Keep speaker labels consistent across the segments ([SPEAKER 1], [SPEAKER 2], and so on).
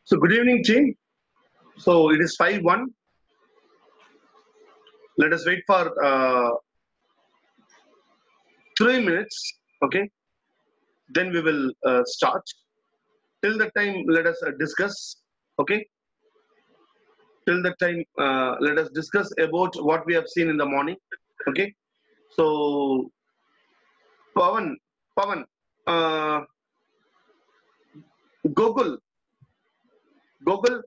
[SPEAKER 1] So good evening, team. So it is 5:01. Let us wait for 3 minutes. Okay. Then we will start. Till that time, let us discuss. Okay. Till that time, let us discuss about what we have seen in the morning. Okay. So Pavan, uh, Gokul, Gokul,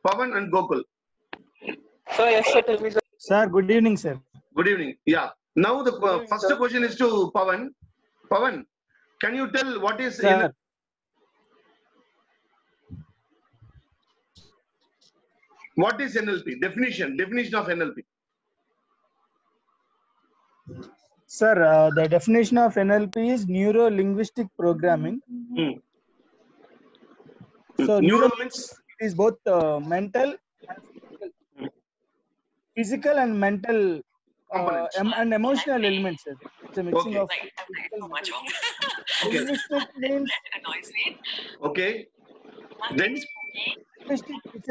[SPEAKER 1] Pavan and Gokul.
[SPEAKER 2] So yes, sir. Tell me, sir.
[SPEAKER 3] Sir, good evening, sir.
[SPEAKER 1] Good evening. Yeah. Now the
[SPEAKER 2] Good evening,
[SPEAKER 1] first
[SPEAKER 2] sir.
[SPEAKER 1] question is to Pavan. Pavan, can you tell what is
[SPEAKER 3] Sir,
[SPEAKER 1] NLP? Definition of NLP.
[SPEAKER 3] the definition of NLP is neuro-linguistic programming.
[SPEAKER 1] Hmm.
[SPEAKER 3] So,
[SPEAKER 1] Neuro
[SPEAKER 3] neuro
[SPEAKER 1] means
[SPEAKER 3] is both mental and physical and mental
[SPEAKER 1] component.
[SPEAKER 3] and emotional elements, sir. It's a mixing
[SPEAKER 1] Okay.
[SPEAKER 3] of physical, mental.
[SPEAKER 1] Okay.
[SPEAKER 3] Linguistic means
[SPEAKER 1] Okay. Then
[SPEAKER 3] linguistic. It's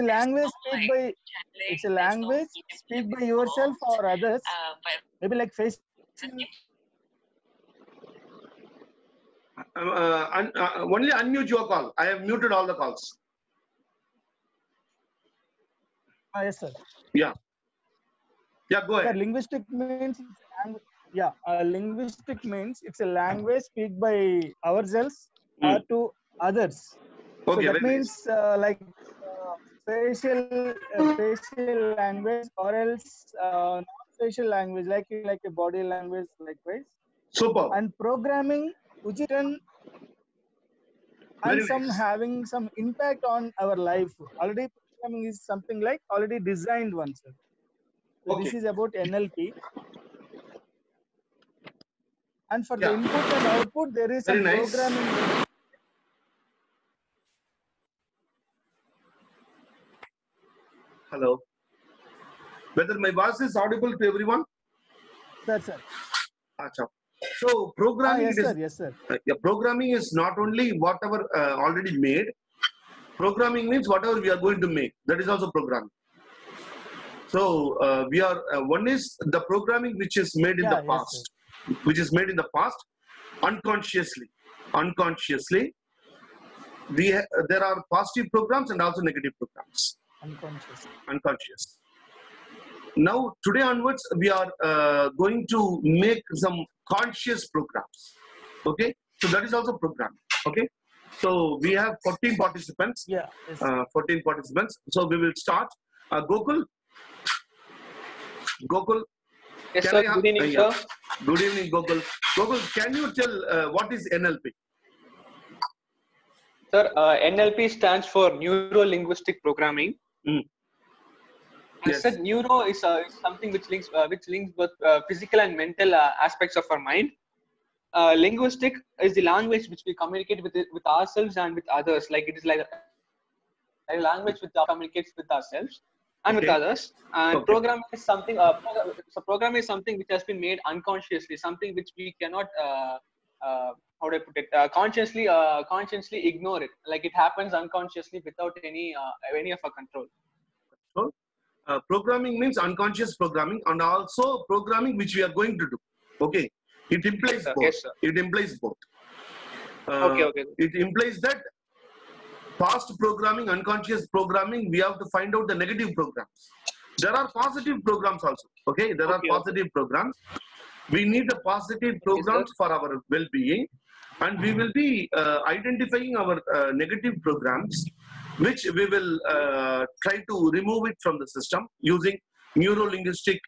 [SPEAKER 3] a language speak by yourself or others. Maybe like face.
[SPEAKER 1] only unmute your call. I have muted all the calls.
[SPEAKER 3] Yes, sir.
[SPEAKER 1] Yeah. Yeah. Go
[SPEAKER 3] Sir,
[SPEAKER 1] ahead.
[SPEAKER 3] linguistic means linguistic means it's a language speak by ourselves or to others. So
[SPEAKER 1] Okay.
[SPEAKER 3] that
[SPEAKER 1] Very
[SPEAKER 3] means
[SPEAKER 1] nice.
[SPEAKER 3] facial language or else non-facial language like a body language likewise.
[SPEAKER 1] Super.
[SPEAKER 3] And programming which is written
[SPEAKER 1] Very
[SPEAKER 3] and some
[SPEAKER 1] nice.
[SPEAKER 3] having some impact on our life. Already programming is something like already designed one, sir. So
[SPEAKER 1] Okay.
[SPEAKER 3] this is about NLP. And for the
[SPEAKER 1] Yeah.
[SPEAKER 3] input and output, there is
[SPEAKER 1] Very
[SPEAKER 3] some
[SPEAKER 1] nice.
[SPEAKER 3] programming.
[SPEAKER 1] Hello. Whether my voice is audible to everyone?
[SPEAKER 3] Sir.
[SPEAKER 1] Acha. So programming
[SPEAKER 3] Yes, sir.
[SPEAKER 1] Programming is not only whatever already made. Programming means whatever we are going to make. That is also programming. So we are one is the programming which is made in the past, unconsciously. There are positive programs and also negative programs. Unconscious. Now today onwards we are going to make some conscious programs. Okay, so that is also programming. Okay, so we have 14 participants.
[SPEAKER 3] Yeah. Yes.
[SPEAKER 1] 14 participants. So we will start. Gokul.
[SPEAKER 2] Yes,
[SPEAKER 1] Can
[SPEAKER 2] sir.
[SPEAKER 1] I
[SPEAKER 2] Good evening,
[SPEAKER 1] yeah.
[SPEAKER 2] sir.
[SPEAKER 1] Good evening, Gokul. Gokul, can you tell what is NLP?
[SPEAKER 2] Sir, NLP stands for Neuro Linguistic Programming.
[SPEAKER 1] Mm.
[SPEAKER 2] As
[SPEAKER 1] Yes.
[SPEAKER 2] said, neuro is something which links both physical and mental aspects of our mind. Linguistic is the language which we communicate with ourselves and with others. Like it is like a language which communicates with ourselves and with
[SPEAKER 1] Okay.
[SPEAKER 2] others. And
[SPEAKER 1] Okay.
[SPEAKER 2] programming is something. So programming is something which has been made unconsciously, something which we cannot. How do I put it? Consciously ignore it. Like it happens unconsciously without any of our control.
[SPEAKER 1] So, programming means unconscious programming and also programming which we are going to do. Okay. It implies both.
[SPEAKER 2] Yes, sir.
[SPEAKER 1] It implies both.
[SPEAKER 2] Okay.
[SPEAKER 1] It implies that past programming, unconscious programming, we have to find out the negative programs. There are positive programs also. Okay, there are positive programs. We need the positive programs for our well-being, and we will be identifying our negative programs, which we will try to remove it from the system using neuro-linguistic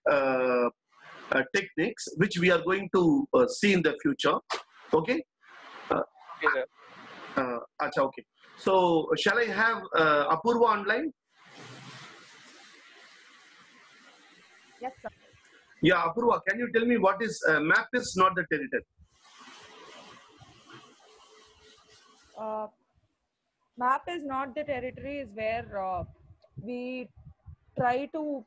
[SPEAKER 1] techniques, which we are going to see in the future. Okay.
[SPEAKER 2] Okay, sir.
[SPEAKER 1] Okay. So, shall I have Apurva online?
[SPEAKER 4] Yes, sir.
[SPEAKER 1] Yeah, Apurva, can you tell me what is map is not the territory?
[SPEAKER 4] Map is not the territory is where we try to,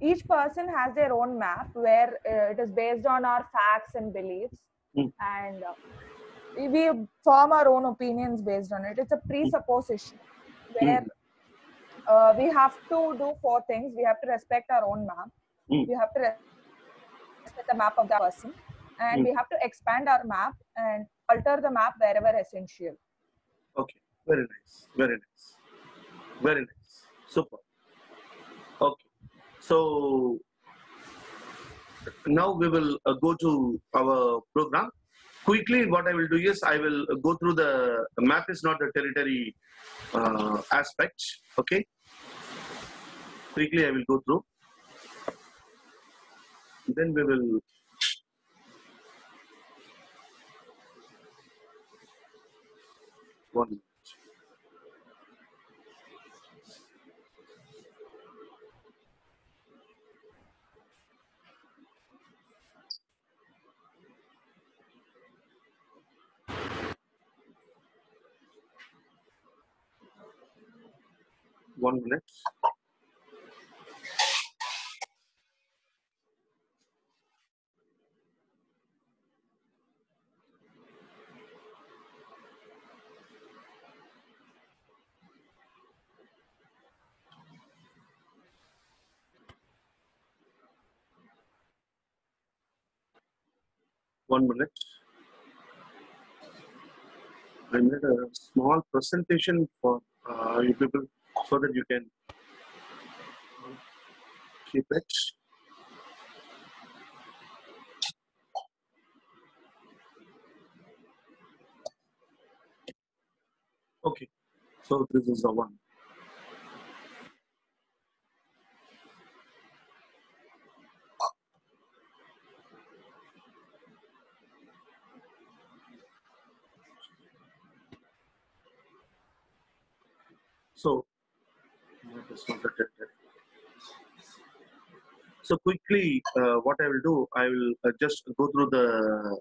[SPEAKER 4] each person has their own map where it is based on our facts and beliefs. And we form our own opinions based on it. It's a presupposition where we have to do 4 things. We have to respect our own map. We have to respect the map of the person, and we have to expand our map and alter the map wherever essential.
[SPEAKER 1] Okay, very nice, very nice, very nice, super. Okay, so now we will go to our program. Quickly, what I will do is I will go through the map is not a territory aspect. Okay, quickly I will go through. Then we will. One minute. One minute. One minute. I made a small presentation for you people so that you can keep it. Okay, so this is the one. So, that is not the territory. So quickly, what I will do, I will just go through the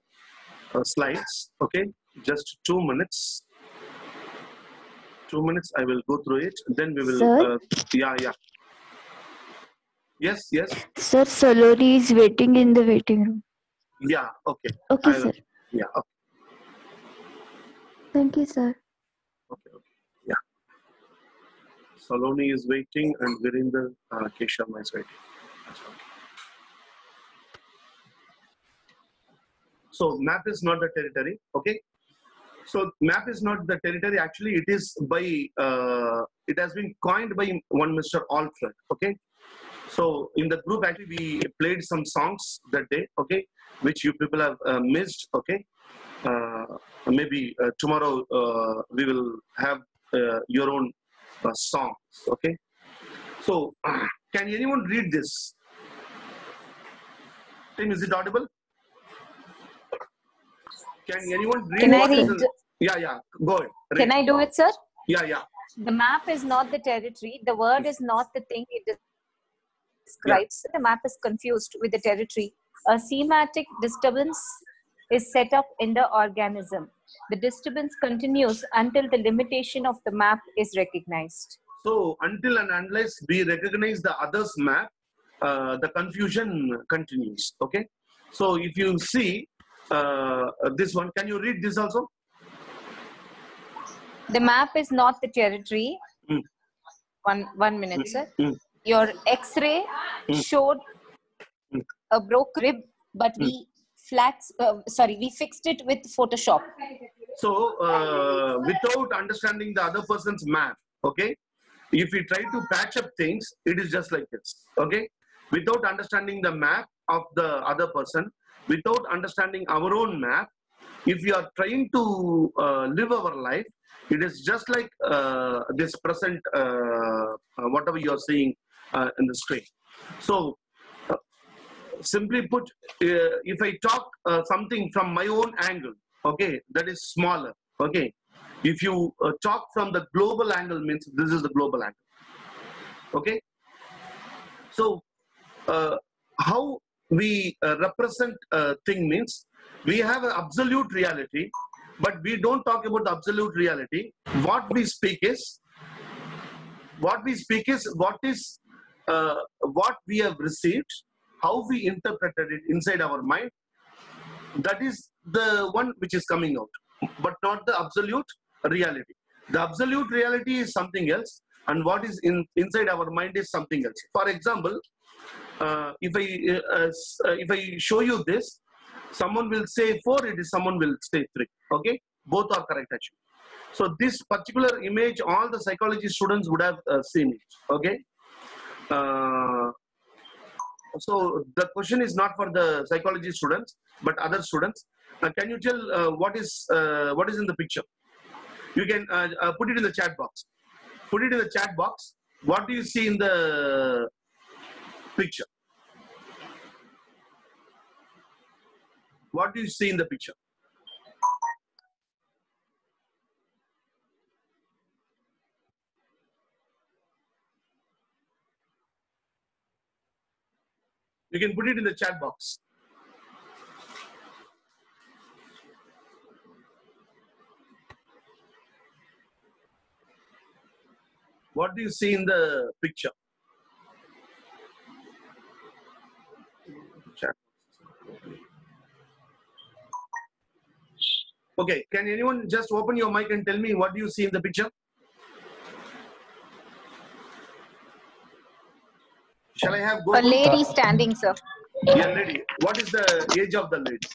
[SPEAKER 1] slides. Okay, just 2 minutes. 2 minutes. I will go through it. Then we will.
[SPEAKER 5] Sir?
[SPEAKER 1] Yeah. Yes.
[SPEAKER 5] Sir, Saloni is waiting in the waiting room.
[SPEAKER 1] Yeah. Okay.
[SPEAKER 5] Okay,
[SPEAKER 1] I will,
[SPEAKER 5] sir.
[SPEAKER 1] yeah. Okay.
[SPEAKER 5] Thank you, sir.
[SPEAKER 1] Okay. Yeah. Saloni is waiting and Virendra Keshav is waiting. So map is not the territory. Okay. So map is not the territory. Actually, it is by it has been coined by one Mr. Alfred. Okay. So in the group, actually, we played some songs that day. Okay, which you people have missed. Okay. Maybe tomorrow we will have your own songs. Okay. So can anyone read this? Tim, is it audible? Can anyone read?
[SPEAKER 6] Can I
[SPEAKER 1] what is
[SPEAKER 6] read?
[SPEAKER 1] the- Yeah. Go ahead. Read.
[SPEAKER 6] Can I do it, sir?
[SPEAKER 1] Yeah.
[SPEAKER 6] The map is not the territory. The word is not the thing it describes. The map is confused with the territory. A semantic disturbance is set up in the organism. The disturbance continues until the limitation of the map is recognized.
[SPEAKER 1] So until and unless we recognize the other's map, the confusion continues. Okay. So if you see this one, can you read this also?
[SPEAKER 6] The map is not the territory. One minute, sir. Your X-ray showed a broken rib, but we fixed it with Photoshop.
[SPEAKER 1] So without understanding the other person's map, okay, if we try to patch up things, it is just like this. Okay, without understanding the map of the other person, without understanding our own map, if we are trying to live our life, it is just like this present whatever you are seeing in the screen. So simply put, if I talk something from my own angle, okay, that is smaller. Okay, if you talk from the global angle, means this is the global angle. Okay, so how we represent a thing means we have an absolute reality, but we don't talk about the absolute reality. What we speak is what we have received, how we interpreted it inside our mind. That is the one which is coming out. but not the absolute reality. The absolute reality is something else, and what is inside our mind is something else. For example, if I show you this, someone will say 4, someone will say 3. Okay, both are correct actually. So this particular image, all the psychology students would have seen it. Okay. So the question is not for the psychology students, but other students. Can you tell what is in the picture? You can put it in the chat box. Put it in the chat box. What do you see in the picture? What do you see in the picture? You can put it in the chat box. What do you see in the picture? Chat. Okay, can anyone just open your mic and tell me what do you see in the picture? Shall I have go?
[SPEAKER 6] A lady standing, sir.
[SPEAKER 1] Yeah, lady. What is the age of the lady?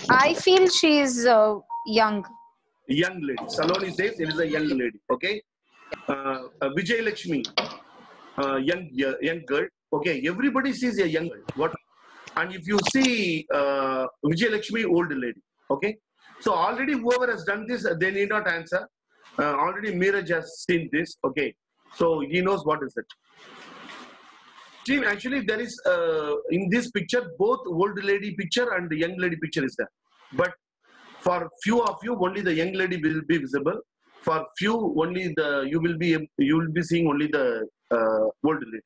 [SPEAKER 6] I feel she is young.
[SPEAKER 1] Young lady. Saloni says it is a young lady. Okay. Vijay Lakshmi, young girl. Okay. Everybody sees a young girl. What? And if you see Vijay Lakshmi, old lady. Okay. So already whoever has done this, they need not answer. Already Meeraj has seen this. Okay. So he knows what is it. Team, actually there is in this picture both old lady picture and the young lady picture is there. But for few of you, only the young lady will be visible. For few, only you will be seeing only the old lady.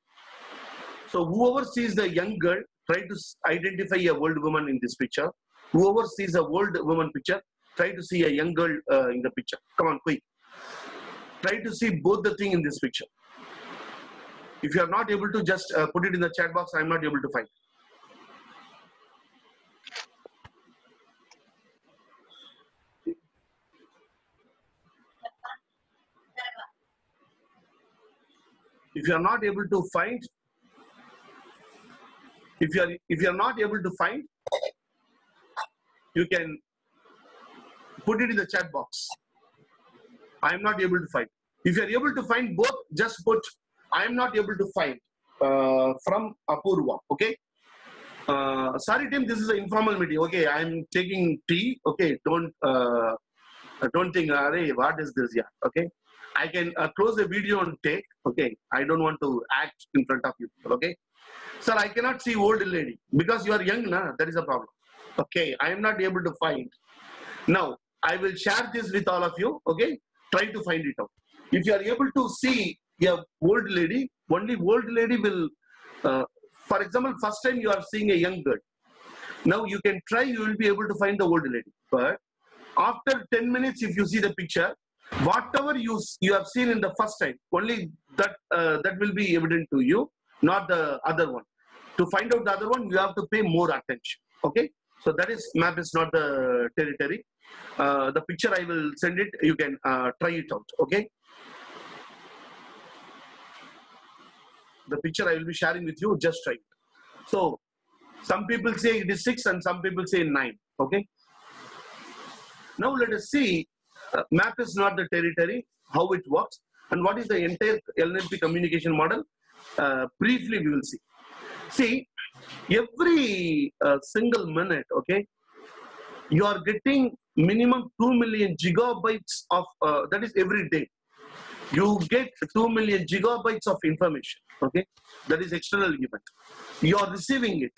[SPEAKER 1] So whoever sees the young girl, try to identify a old woman in this picture. Whoever sees a old woman picture, try to see a young girl in the picture. Come on, quick. Try to see both the thing in this picture. If you are not able to, just put it in the chat box. I am not able to find. If you are not able to find, if you are not able to find, you can put it in the chat box. I am not able to find. If you are able to find both, just put I am not able to find from Apurva. Okay. Sorry, Tim. This is an informal meeting. Okay, I am taking tea. Okay, don't think, what is this? Yeah. Okay. I can close the video and take. Okay. I don't want to act in front of you. Okay. Sir, I cannot see old lady because you are young, na? That is a problem. Okay. I am not able to find. Now, I will share this with all of you. Okay. Try to find it out. If you are able to see a old lady, only old lady will, for example, first time you are seeing a young girl. Now you can try, you will be able to find the old lady. But after 10 minutes, if you see the picture, whatever you have seen in the first time, only that will be evident to you, not the other one. To find out the other one, you have to pay more attention. Okay. So that is, map is not the territory. The picture I will send it, you can try it out. Okay. The picture I will be sharing with you, just try it. So some people say it is 6 and some people say 9. Okay. Now let us see, map is not the territory, how it works, and what is the entire LNP communication model. Briefly we will see. See, every single minute, okay, you are getting minimum 2 million gigabytes of, that is every day. You get 2 million gigabytes of information, okay? That is external event. You are receiving it.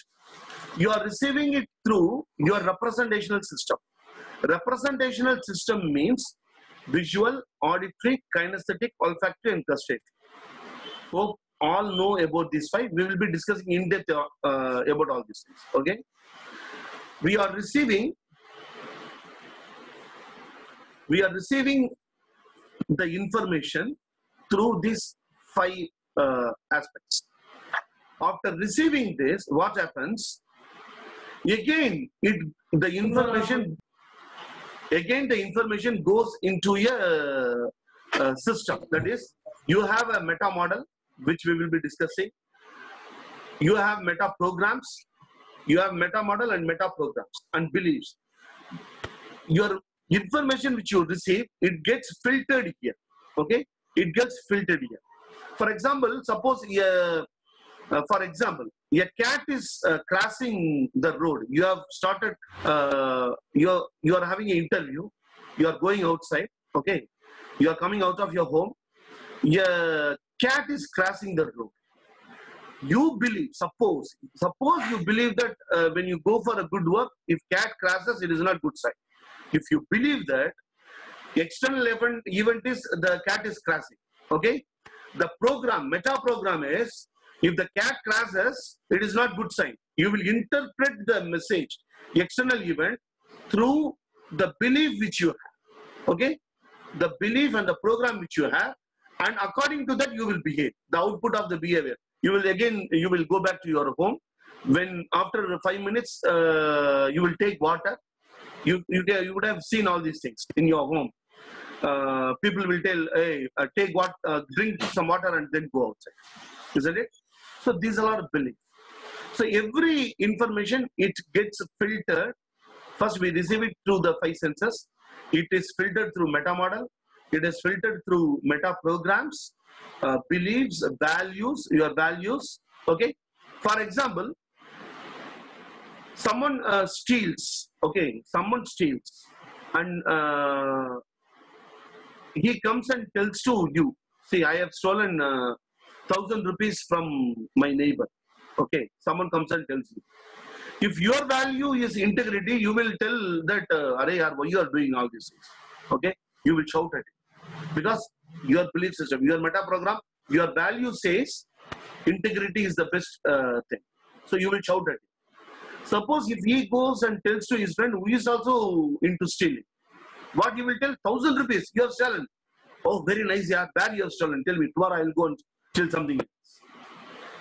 [SPEAKER 1] You are receiving it through your representational system. Representational system means visual, auditory, kinesthetic, olfactory, and gustatory. Hope all know about these 5. We will be discussing in depth about all these things, okay? We are receiving the information through these 5 aspects. After receiving this, what happens? Again, the information again the information goes into a system. That is, you have a meta model, which we will be discussing. You have meta programs. You have meta model and meta programs and beliefs. Your information which you receive, it gets filtered here. Okay, it gets filtered here. For example, suppose a cat is crossing the road. You have started. You are having an interview. You are going outside. Okay, you are coming out of your home. A cat is crossing the road. You believe, suppose you believe that when you go for a good work, if cat crashes, it is not good sign. If you believe that external event is the cat is crashing, okay? The program, meta program is, if the cat crashes, it is not good sign. You will interpret the message, external event, through the belief which you have, okay? The belief and the program which you have, and according to that you will behave, the output of the behavior. You will go back to your home. When after 5 minutes, you will take water. You would have seen all these things in your home. People will tell, hey, drink some water and then go outside. Isn't it? So these are our beliefs. So every information, it gets filtered. First, we receive it through the 5 senses. It is filtered through meta model. It is filtered through meta programs, beliefs, values, your values. Okay. For example, someone steals. Okay, someone steals, and he comes and tells to you, see, I have stolen 1,000 rupees from my neighbor. Okay, someone comes and tells you. If your value is integrity, you will tell that, why you are doing all these things. Okay, you will shout at it, because your belief system, your meta program, your value says integrity is the best thing. So you will shout at it. Suppose if he goes and tells to his friend who is also into stealing, what he will tell? 1,000 rupees, you have stolen. Oh, very nice, yeah, where you have stolen? Tell me, tomorrow I will go and steal something else.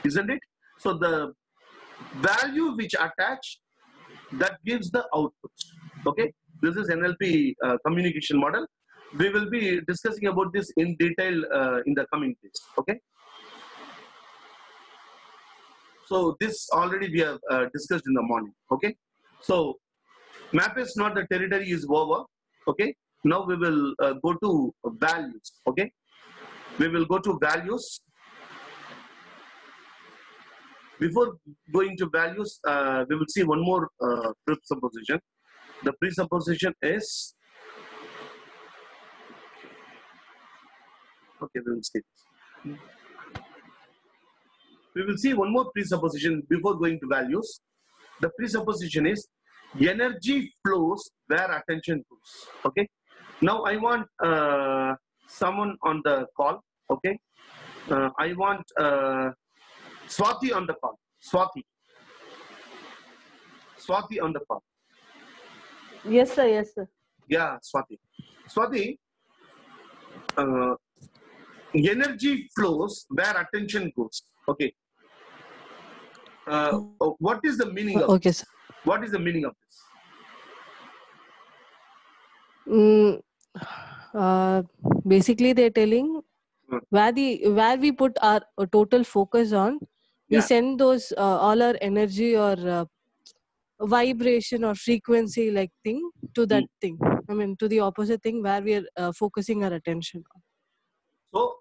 [SPEAKER 1] Isn't it? So the value which attach, that gives the output. Okay, this is NLP communication model. We will be discussing about this in detail in the coming days. Okay. So this already we have discussed in the morning. Okay. So map is not the territory is over. Okay. Now we will go to values. Okay. We will go to values. Before going to values, we will see one more presupposition. The presupposition is, okay, we will see this. We will see one more presupposition before going to values. The presupposition is energy flows where attention goes. Okay. Now I want someone on the call. Okay. I want Swati on the call. Swati on the call.
[SPEAKER 7] Yes, sir. Yes, sir.
[SPEAKER 1] Yeah, Swati. Energy flows where attention goes. Okay. What is the meaning of
[SPEAKER 7] Okay,
[SPEAKER 1] this?
[SPEAKER 7] sir.
[SPEAKER 1] What is the meaning of this?
[SPEAKER 7] Basically, they're telling where we put our total focus on, we send those all our energy or vibration or frequency like thing to that thing. I mean, to the opposite thing where we are focusing our attention on.
[SPEAKER 1] So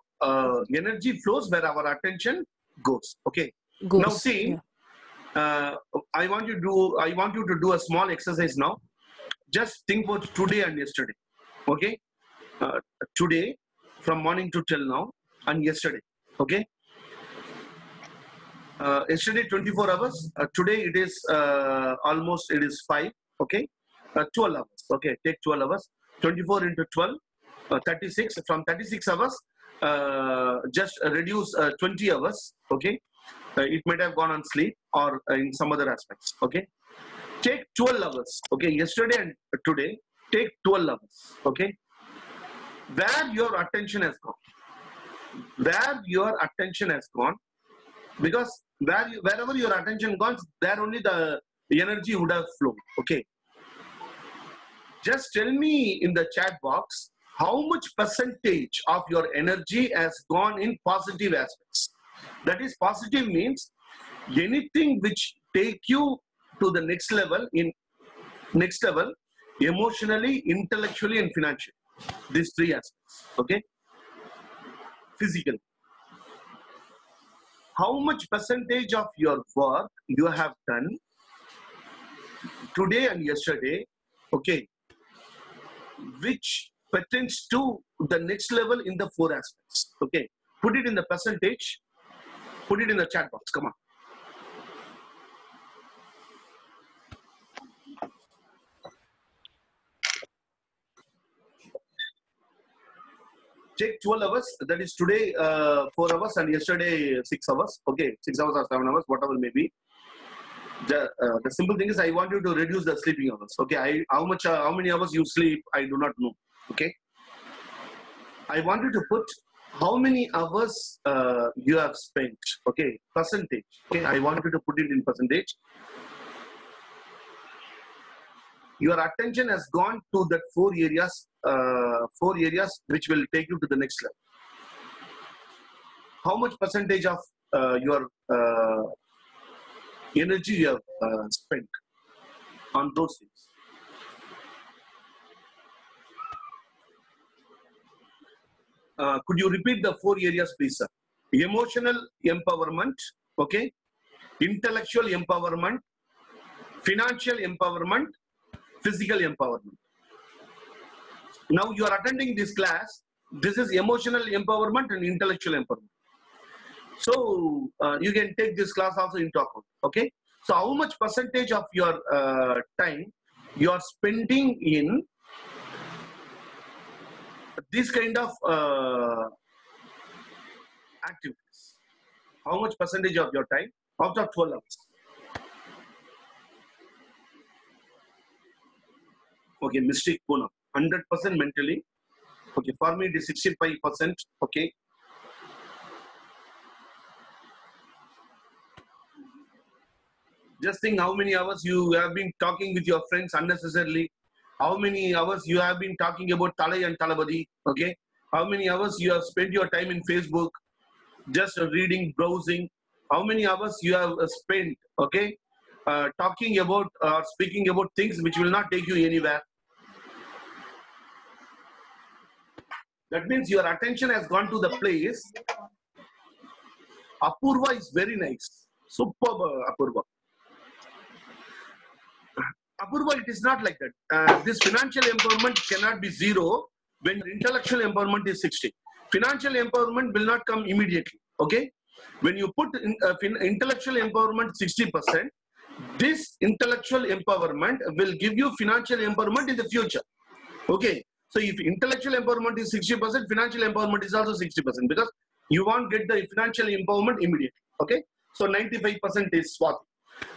[SPEAKER 1] energy flows where our attention goes. Okay. Now see, I want you to do a small exercise now. Just think about today and yesterday. Okay. Today, from morning to till now, and yesterday. Okay. Yesterday 24 hours. Today it is almost 5. Okay. 12 hours. Okay. Take 12 hours. 24 into 12. 36. From 36 hours, just reduce 20 hours. Okay. It might have gone on sleep or in some other aspects. Okay. Take 12 hours. Okay. Yesterday and today, take 12 hours. Okay. Where your attention has gone. Because wherever your attention goes, there only the energy would have flown. Okay. Just tell me in the chat box how much percentage of your energy has gone in positive aspects. That is, positive means anything which take you to the next level, emotionally, intellectually, and financially. These three aspects. Okay. Physical. How much percentage of your work you have done today and yesterday, okay, which pertains to the next level in the four aspects. Okay. Put it in the percentage. Put it in the chat box. Come on. Take 12 hours. That is today 4 hours and yesterday 6 hours. Okay, 6 hours or 7 hours, whatever may be. The simple thing is I want you to reduce the sleeping hours. Okay, how many hours you sleep, I do not know. Okay, I want you to put how many hours you have spent. Okay, percentage. Okay, I want you to put it in percentage. Your attention has gone to that four areas which will take you to the next level. How much percentage of your energy you have spent on those things? Could you repeat the four areas, please, sir? Emotional empowerment, okay, intellectual empowerment, financial empowerment, physical empowerment. Now you are attending this class. This is emotional empowerment and intellectual empowerment. So you can take this class also into account. Okay. So how much percentage of your time you are spending in this kind of activities? How much percentage of your time out of 12 hours? Okay, mistake Poonam. 100% mentally. Okay, for me it is 65%. Okay. Just think how many hours you have been talking with your friends unnecessarily. How many hours you have been talking about Talai and Talabadi. Okay. How many hours you have spent your time in Facebook, just reading, browsing. How many hours you have spent, okay, talking about or speaking about things which will not take you anywhere. That means your attention has gone to the place. Apurva is very nice. Superb, Apurva. Apurva, it is not like that. This financial empowerment cannot be zero when intellectual empowerment is 60. Financial empowerment will not come immediately. Okay? When you put intellectual empowerment 60%, this intellectual empowerment will give you financial empowerment in the future. Okay? So if intellectual empowerment is 60%, financial empowerment is also 60% because you won't get the financial empowerment immediately. Okay? So 95% is Swati.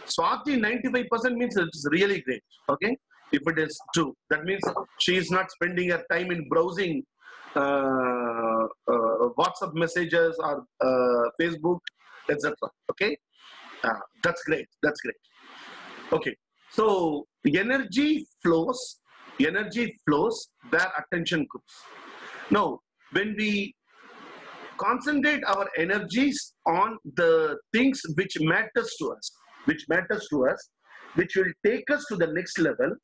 [SPEAKER 1] Swati 95% means it's really great. Okay? If it is true, that means she is not spending her time in browsing WhatsApp messages or Facebook, etc. Okay? That's great. That's great. Okay. So energy flows where attention goes. Now, when we concentrate our energies on the things which matters to us, which will take us to the next level,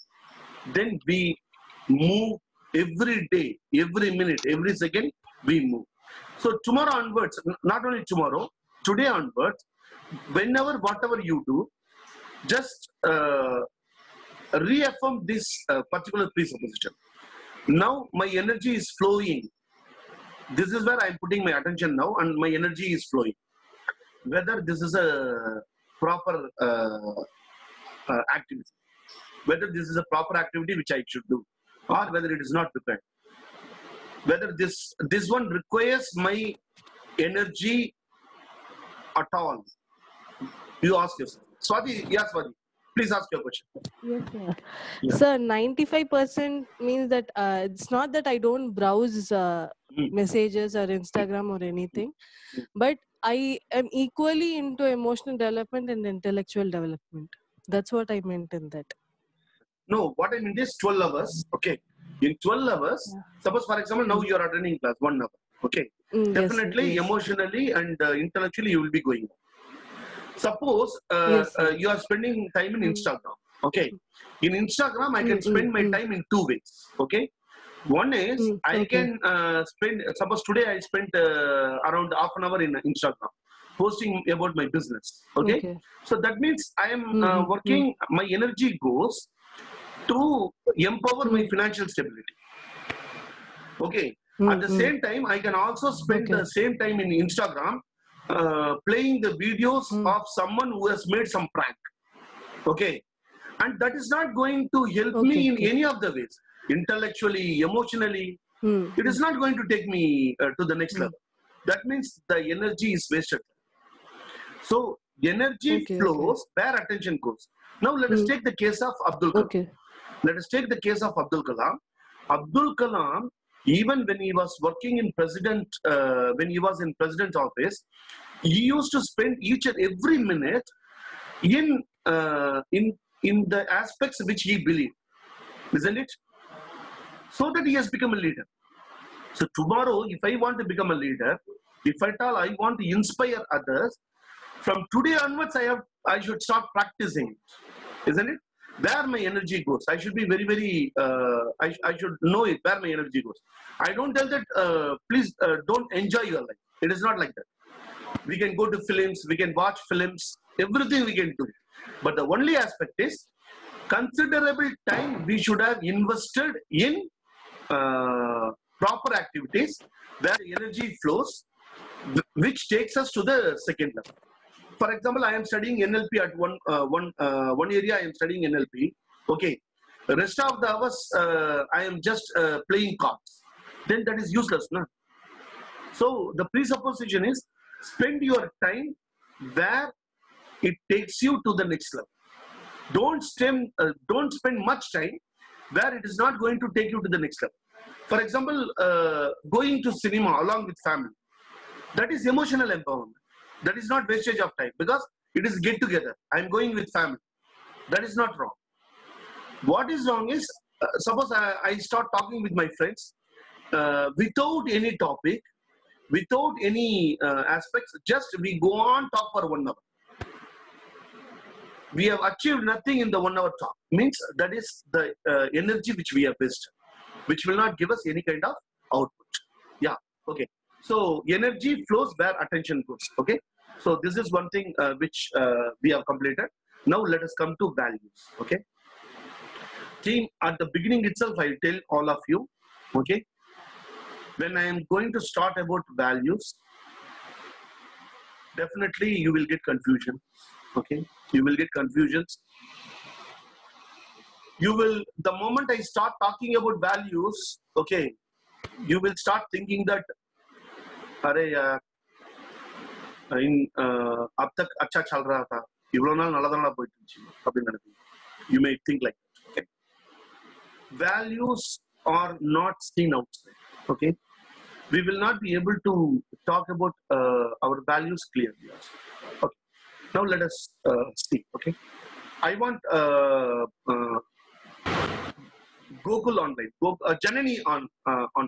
[SPEAKER 1] then we move every day, every minute, every second, we move. So tomorrow onwards, not only tomorrow, today onwards, whenever, whatever you do, just reaffirm this particular presupposition. Now my energy is flowing. This is where I'm putting my attention now, and my energy is flowing. Whether this is a proper activity, whether this is a proper activity which I should do, or whether it is not prepared, whether this one requires my energy at all. You ask yourself. Swati, yes, Swati. Please ask your question.
[SPEAKER 7] Yes, sir.
[SPEAKER 1] Yeah.
[SPEAKER 7] Sir, 95% means that it's not that I don't browse messages or Instagram or anything, but I am equally into emotional development and intellectual development. That's what I meant in that.
[SPEAKER 1] No, what I mean is 12 hours. Okay. In 12 hours, suppose for example, now you are attending class 1 hour. Okay.
[SPEAKER 7] Yes, sir,
[SPEAKER 1] Definitely,
[SPEAKER 7] yes.
[SPEAKER 1] emotionally and intellectually, you will be going. Suppose
[SPEAKER 7] Yes, sir.
[SPEAKER 1] you are spending time in Instagram. Okay. In Instagram, I can spend my time in 2 ways. Okay. One is I
[SPEAKER 7] Okay.
[SPEAKER 1] can spend, suppose today I spent around half an hour in Instagram posting about my business. Okay.
[SPEAKER 7] Okay.
[SPEAKER 1] So that means I am working, my energy goes to empower my financial stability. Okay. At the same time, I can also spend
[SPEAKER 7] Okay.
[SPEAKER 1] the same time in Instagram playing the videos of someone who has made some prank. Okay. And that is not going to help me
[SPEAKER 7] Okay,
[SPEAKER 1] in
[SPEAKER 7] okay.
[SPEAKER 1] any of the ways. Intellectually, emotionally, it is not going to take me to the next level. That means the energy is wasted. So energy
[SPEAKER 7] Okay,
[SPEAKER 1] flows where attention goes. Now let us take the case of Abdul Kalam.
[SPEAKER 7] Okay.
[SPEAKER 1] Let us take the case of Abdul Kalam. Abdul Kalam, even when he was working in president's office, he used to spend each and every minute in the aspects which he believed, isn't it? So that he has become a leader. So tomorrow, if I want to become a leader, if at all I want to inspire others, from today onwards, I should start practicing it, isn't it? Where my energy goes, I should be very, very. I should know it where my energy goes. I don't tell that. Please don't enjoy your life. It is not like that. We can go to films, we can watch films, everything we can do. But the only aspect is considerable time we should have invested in proper activities where energy flows, which takes us to the second level. For example, I am studying NLP at one area. I am studying NLP. Okay, the rest of the hours I am just playing cards. Then that is useless, no? So the presupposition is spend your time where it takes you to the next level. Don't spend much time where it is not going to take you to the next level. For example, going to cinema along with family, that is emotional empowerment. That is not wastage of time because it is get together. I am going with family. That is not wrong. What is wrong is, suppose I start talking with my friends without any topic, without any aspects, just we go on talk for 1 hour. We have achieved nothing in the 1 hour talk. Means that is the energy which we have wasted, which will not give us any kind of output. Yeah. Okay. So energy flows where attention goes. Okay. So this is one thing which we have completed. Now let us come to values. Okay. Team, at the beginning itself, I tell all of you. Okay. When I am going to start about values, definitely you will get confusion. Okay. You will get confusions. The moment I start talking about values, okay, you will start thinking that, अरे यार, अब तक अच्छा चल रहा था, इवलो नाल नल्ला पोयिट्टु इरुंचु अप्पडी निனைப்பீங்க. You may think like that. Okay. Values are not seen outside. Okay. We will not be able to talk about our values clearly. Okay. Now let us see. Okay. I want Gokul online. Janani on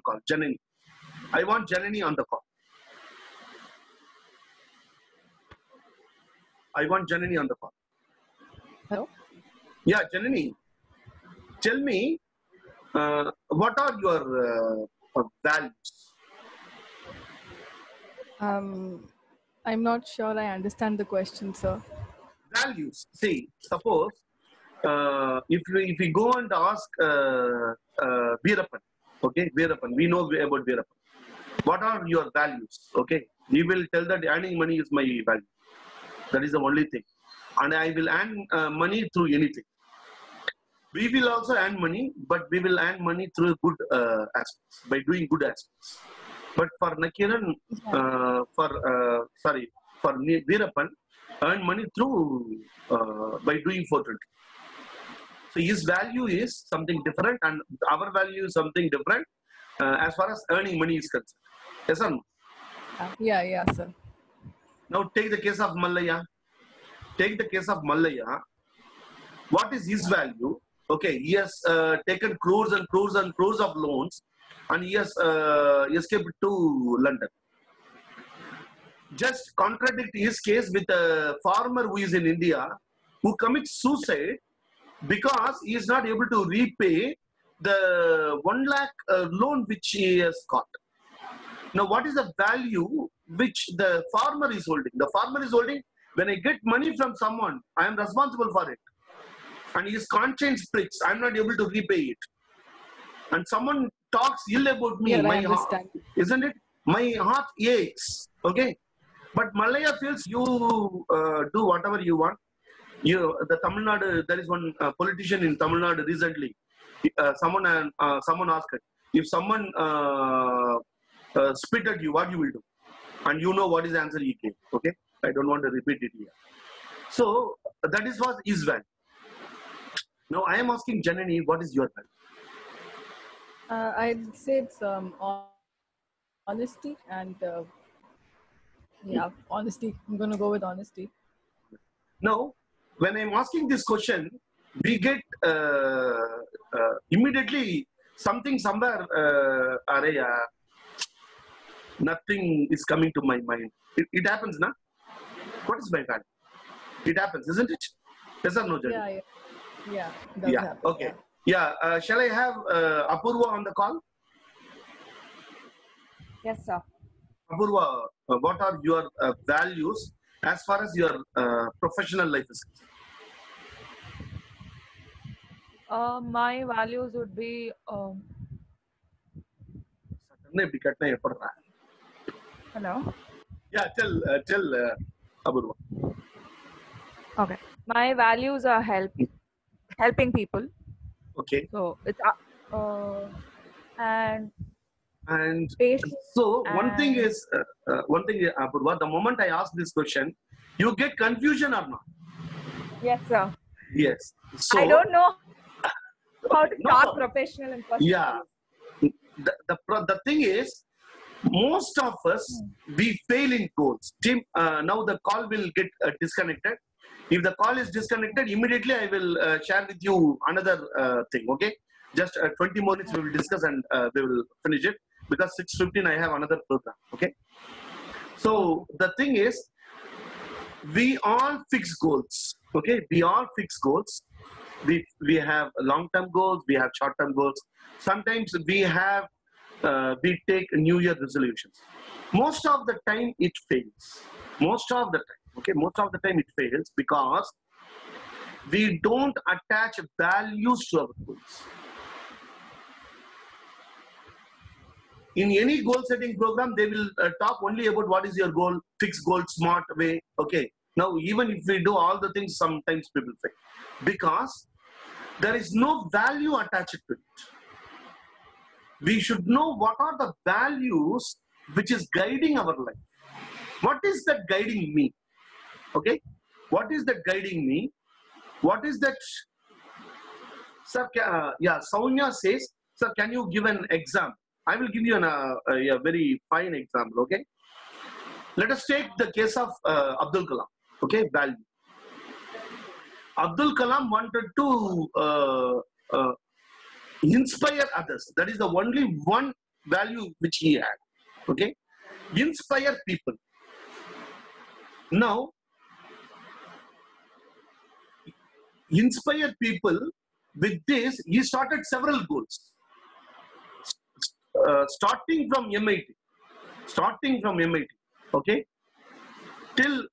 [SPEAKER 1] call. Janani. I want Janani on the call. I want Janani on the call.
[SPEAKER 4] Hello?
[SPEAKER 1] Yeah, Janani. Tell me, what are your values?
[SPEAKER 8] I'm not sure I understand the question, sir.
[SPEAKER 1] Values. See, suppose if we go and ask Veerappan, okay, Veerappan, we know about Veerappan. What are your values? Okay, he will tell that earning money is my value. That is the only thing, and I will earn money through anything. We will also earn money, but we will earn money through good aspects, by doing good aspects. But for Nakiran, for Veerappan, earn money through by doing 420. So his value is something different, and our value is something different as far as earning money is concerned. Yes or no?
[SPEAKER 8] Yeah, sir.
[SPEAKER 1] Now take the case of Mallaya. Take the case of Mallaya. What is his value? Okay, he has taken crores and crores and crores of loans, and he has escaped to London. Just contradict his case with a farmer who is in India who commits suicide because he is not able to repay the 1 lakh loan which he has got. Now, what is the value which the farmer is holding? The farmer is holding, when I get money from someone, I am responsible for it. And his conscience pricks, I am not able to repay it. And someone talks ill about me,
[SPEAKER 8] Yeah, I
[SPEAKER 1] my heart,
[SPEAKER 8] understand.
[SPEAKER 1] isn't it? My heart aches, okay? But Malaya feels you do whatever you want. The Tamil Nadu, there is one politician in Tamil Nadu recently. Someone asked, if someone spit at you, what you will do? And you know what is the answer he gave. Okay, I don't want to repeat it here. So that is what is value. Now I am asking Janani, what is your value?
[SPEAKER 8] I'd say it's honesty and yeah, honesty. I'm gonna go with honesty.
[SPEAKER 1] Now, when I'm asking this question, we get immediately something somewhere. Nothing is coming to my mind. It happens, na? What is my value? It happens, isn't it? Yes or no, Janani?
[SPEAKER 8] Yeah. Does
[SPEAKER 1] Yeah.
[SPEAKER 8] happen,
[SPEAKER 1] Okay. Yeah. Shall I have Apurva on the call?
[SPEAKER 4] Yes, sir.
[SPEAKER 1] Apurva, what are your values as far as your professional life is concerned?
[SPEAKER 4] My values would be hello.
[SPEAKER 1] Yeah, tell Apurva.
[SPEAKER 4] Okay. My values are helping people.
[SPEAKER 1] Okay.
[SPEAKER 4] So it's and
[SPEAKER 1] And so one thing
[SPEAKER 4] and-
[SPEAKER 1] is, Apurva, the moment I ask this question, you get confusion or not?
[SPEAKER 4] yes, sir.
[SPEAKER 1] Yes. So
[SPEAKER 4] I don't know how to
[SPEAKER 1] No,
[SPEAKER 4] talk
[SPEAKER 1] no.
[SPEAKER 4] professional and personal.
[SPEAKER 1] Yeah. The thing is, most of us, we fail in goals. Tim, now the call will get disconnected. If the call is disconnected, immediately I will share with you another thing, okay? Just 20 more minutes we will discuss and we will finish it, because 6:15 I have another program, okay? So the thing is, we all fix goals, okay? We all fix goals. We have long-term goals, we have short-term goals. Sometimes we take New Year resolutions. Most of the time it fails. Most of the time, okay? Most of the time it fails because we don't attach values to our goals. In any goal-setting program, they will talk only about what is your goal, fix goal, smart way, okay? Now, even if we do all the things, sometimes people fail because there is no value attached to it. We should know what are the values which is guiding our life. What is that guiding me? Okay? What is that guiding me? What is that? Sir, Saunya says, sir, can you give an example? I will give you a very fine example, okay? Let us take the case of Abdul Kalam, okay? Value. Abdul Kalam wanted to inspire others. That is the only one value which he had, okay? Inspire people. Now, inspire people, with this, he started several goals. Starting from MIT, okay, till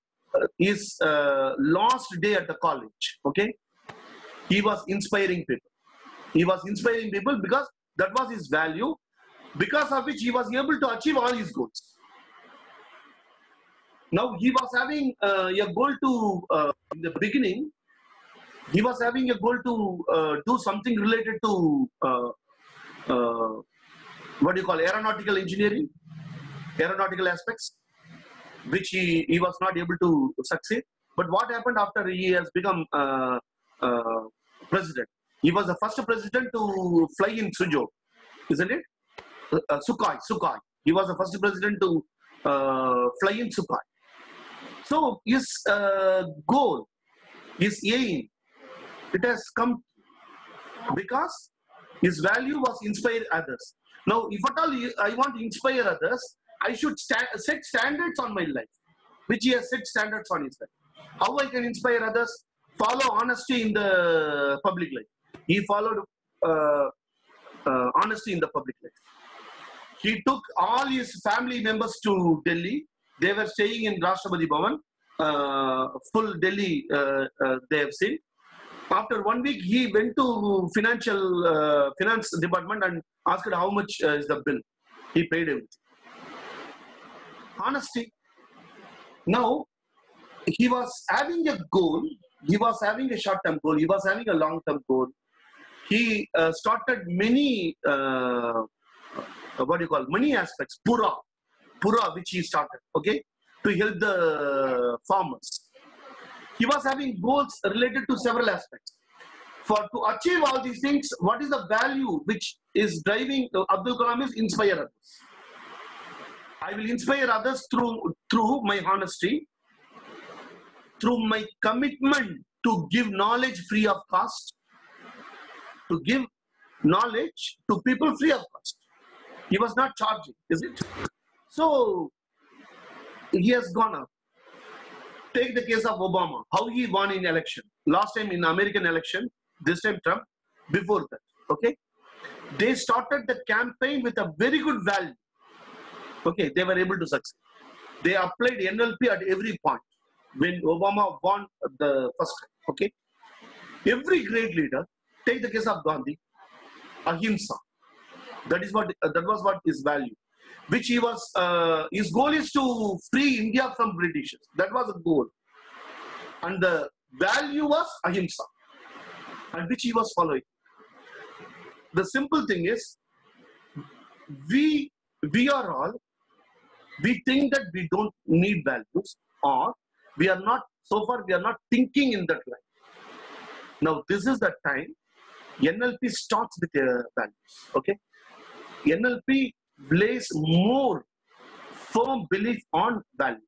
[SPEAKER 1] his last day at the college, okay, he was inspiring people. He was inspiring people because that was his value, because of which he was able to achieve all his goals. Now, he was having a goal to, in the beginning, he was having a goal to do something related to what do you call aeronautical engineering, aeronautical aspects, which he was not able to succeed. But what happened after he has become president? He was the first president to fly in Suzhou, isn't it? Sukhoi. He was the first president to fly in Sukhoi. So his goal, his aim, it has come. because his value was inspire others. Now, if at all I want to inspire others, I should set standards on my life, which he has set standards on his life. How I can inspire others? Follow honesty in the public life. He followed honesty in the public life. He took all his family members to Delhi. They were staying in Rashtrapati Bhavan. Full Delhi they have seen. After 1 week, he went to finance department and asked how much is the bill. He paid everything. Honesty. Now, he was having a goal. He was having a short-term goal. He was having a long-term goal. He started many, many aspects. Pura, which he started, okay, to help the farmers. He was having goals related to several aspects. To achieve all these things, what is the value which is driving Abdul Kalam is inspire others. I will inspire others through my honesty, through my commitment to give knowledge free of cost, to give knowledge to people free of cost. He was not charging, is it? So, he has gone up. Take the case of Obama, how he won in election. Last time in American election, this time Trump, before that, okay? They started the campaign with a very good value. Okay, they were able to succeed. They applied NLP at every point when Obama won the first time, okay? Every great leader, take the case of Gandhi, Ahimsa. That was what his value. Which he was, his goal is to free India from Britishers. That was a goal. And the value was Ahimsa, and which he was following. The simple thing is, we are all, we think that we don't need values, or we are not, so far we are not thinking in that line. Now, this is the time NLP starts with values, okay? NLP lays more firm belief on values.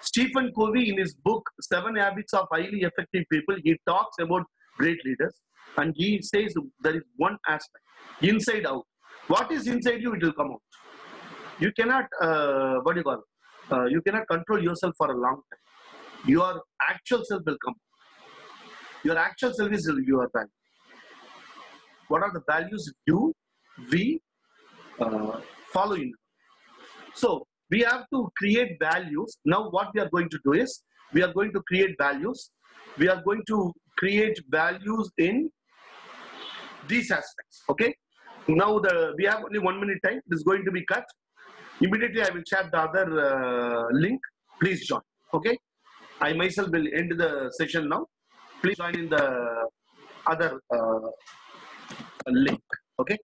[SPEAKER 1] Stephen Covey, in his book 7 Habits of Highly Effective People, he talks about great leaders, and he says there is one aspect, inside out. What is inside you, it will come out. You cannot, you cannot control yourself for a long time. Your actual self will come. Your actual self is your value. What are the values we follow in? So we have to create values. Now what we are going to do is, we are going to create values. We are going to create values in these aspects, okay? Now we have only 1 minute time. It is going to be cut. Immediately I will share the other link. Please join, okay? I myself will end the session now. Please join in the other link, okay?